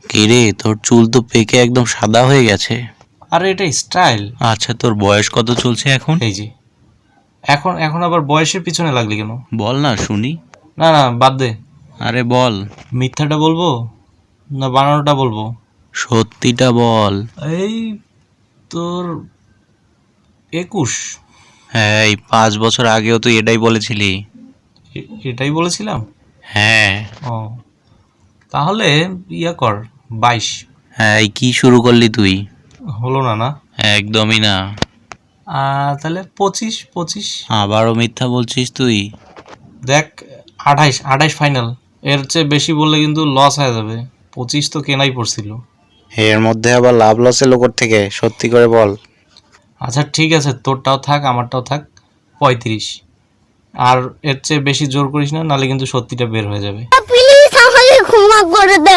কিরে, তোর চুল তো পেকে একদম সাদা হয়ে গেছে। আরে এটা স্টাইল। আচ্ছা, তোর বয়স কত চলছে এখন? এই যে এখন এখন আবার বয়সের পিছনে লাগলি কেন? বল না শুনি। না না বাদ দে। আরে বল। মিথ্যাটা বলবো না বানানোটা বলবো? সত্যিটা বল। এই তোর 21। হ্যাঁ, এই 5 বছর আগেও তুই এটাই বলেছিলি। এটাই বলেছিলাম। হ্যাঁ। ও তাহলে ইয়া কর 22। হ্যাঁ, এই কি শুরু করলি তুই? হলো না না? একদমই না। তাহলে 25। আবারও মিথ্যা বলছিস তুই। দেখ, 28 ফাইনাল। এর চেয়ে বেশি বললে কিন্তু লস হয়ে যাবে। 25 তো কেনাই পড়ছিল। এর মধ্যে আবার লাভ লসের লোকর থেকে সত্যি করে বল। আচ্ছা ঠিক আছে, তোরটাও থাক আমারটাও থাক 35। আর এর চেয়ে বেশি জোর করিস না, নাহলে কিন্তু সত্যিটা বের হয়ে যাবে। প্লিজ আমাকে ক্ষমা করে দে।